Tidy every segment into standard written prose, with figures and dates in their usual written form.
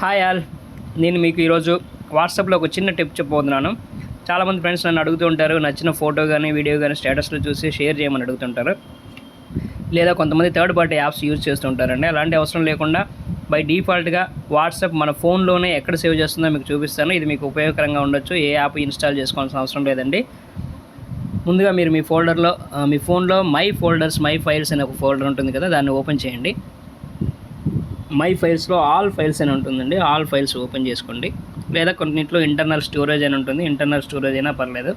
Hi all, నేను మీకు ఈరోజు వాట్సాప్లో ఒక చిన్న టిప్ చెప్పబోతున్నాను. చాలామంది ఫ్రెండ్స్ నన్ను అడుగుతూ ఉంటారు, నచ్చిన ఫోటో కానీ వీడియో కానీ స్టేటస్లో చూసి షేర్ చేయమని అడుగుతుంటారు. లేదా కొంతమంది థర్డ్ పార్టీ యాప్స్ యూజ్ చేస్తుంటారండి. అలాంటి అవసరం లేకుండా బై డిఫాల్ట్గా వాట్సాప్ మన ఫోన్లోనే ఎక్కడ సేవ్ చేస్తుందో మీకు చూపిస్తాను. ఇది మీకు ఉపయోగకరంగా ఉండొచ్చు. ఏ యాప్ ఇన్స్టాల్ చేసుకోవాల్సిన అవసరం లేదండి. ముందుగా మీరు మీ ఫోల్డర్లో మీ ఫోన్లో మై ఫోల్డర్స్ మై ఫైల్స్ అనే ఒక ఫోల్డర్ ఉంటుంది కదా, దాన్ని ఓపెన్ చేయండి. మై ఫైల్స్లో ఆల్ ఫైల్స్ అని ఉంటుందండి. ఆల్ ఫైల్స్ ఓపెన్ చేసుకోండి. లేదా కొన్నింటిలో ఇంటర్నల్ స్టోరేజ్ అని ఉంటుంది. ఇంటర్నల్ స్టోరేజ్ అయినా పర్లేదు.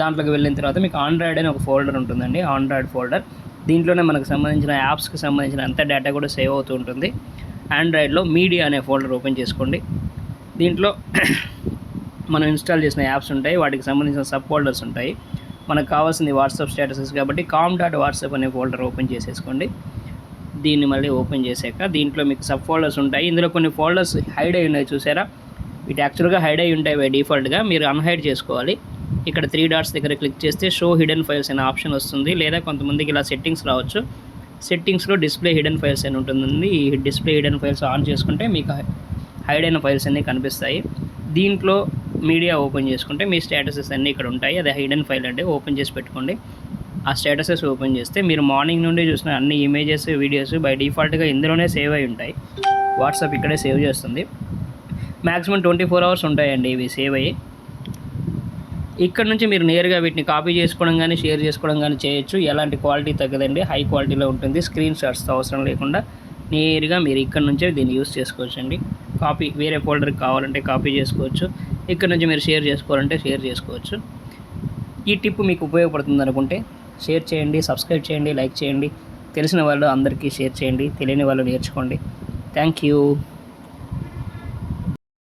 దాంట్లోకి వెళ్ళిన తర్వాత మీకు ఆండ్రాయిడ్ అని ఒక ఫోల్డర్ ఉంటుందండి. ఆండ్రాయిడ్ ఫోల్డర్, దీంట్లోనే మనకు సంబంధించిన యాప్స్కి సంబంధించిన అంత డేటా కూడా సేవ్ అవుతూ ఉంటుంది. ఆండ్రాయిడ్లో మీడియా అనే ఫోల్డర్ ఓపెన్ చేసుకోండి. దీంట్లో మనం ఇన్స్టాల్ చేసిన యాప్స్ ఉంటాయి, వాటికి సంబంధించిన సబ్ ఫోల్డర్స్ ఉంటాయి. మనకు కావాల్సింది వాట్సాప్ స్టేటసెస్ కాబట్టి com.whatsapp అనే ఫోల్డర్ ఓపెన్ చేసేసుకోండి. దీన్ని మళ్ళీ ఓపెన్ చేశాక దీంట్లో మీకు సబ్ ఫోల్డర్స్ ఉంటాయి. ఇందులో కొన్ని ఫోల్డర్స్ హైడ్ అయి ఉన్నాయి, చూసారా? వీటి యాక్చువల్గా హైడ్ అయి ఉంటాయి బై డిఫాల్ట్గా. మీరు అన్హైడ్ చేసుకోవాలి. ఇక్కడ 3 డాట్స్ దగ్గర క్లిక్ చేస్తే షో హిడెన్ ఫైల్స్ అనే ఆప్షన్ వస్తుంది. లేదా కొంతమందికి ఇలా సెట్టింగ్స్ రావచ్చు. సెట్టింగ్స్లో డిస్ప్లే హిడెన్ ఫైల్స్ అని ఉంటుంది. ఈ డిస్ప్లే హిడెన్ ఫైల్స్ ఆన్ చేసుకుంటే మీకు హైడ్ అయిన ఫైల్స్ అన్నీ కనిపిస్తాయి. దీంట్లో మీడియా ఓపెన్ చేసుకుంటే మీ స్టేటసెస్ అన్నీ ఇక్కడ ఉంటాయి. అది హిడెన్ ఫైల్ అంటే ఓపెన్ చేసి పెట్టుకోండి. ఆ స్టేటసెస్ ఓపెన్ చేస్తే మీరు మార్నింగ్ నుండి చూసిన అన్ని ఇమేజెస్, వీడియోస్ బై డిఫాల్ట్గా ఇందులోనే సేవ్ అయి ఉంటాయి. వాట్సాప్ ఇక్కడే సేవ్ చేస్తుంది. మ్యాక్సిమం 24 అవర్స్ ఉంటాయండి ఇవి సేవ్ అయ్యి. ఇక్కడ నుంచి మీరు నేరుగా వీటిని కాపీ చేసుకోవడం కానీ షేర్ చేసుకోవడం కానీ చేయొచ్చు. ఎలాంటి క్వాలిటీ తగ్గదండి, హై క్వాలిటీలో ఉంటుంది. స్క్రీన్ షాట్స్తో అవసరం లేకుండా నేరుగా మీరు ఇక్కడ నుంచే దీన్ని యూస్ చేసుకోవచ్చు అండి. కాపీ వేరే ఫోల్డర్కి కావాలంటే కాపీ చేసుకోవచ్చు. ఇక్కడ నుంచి మీరు షేర్ చేసుకోవాలంటే షేర్ చేసుకోవచ్చు. ఈ టిప్ మీకు ఉపయోగపడుతుంది అనుకుంటే షేర్ చేయండి, సబ్స్క్రైబ్ చేయండి, లైక్ చేయండి. తెలిసిన వాళ్ళు అందరికీ షేర్ చేయండి, తెలియని వాళ్ళు నేర్చుకోండి. Thank you.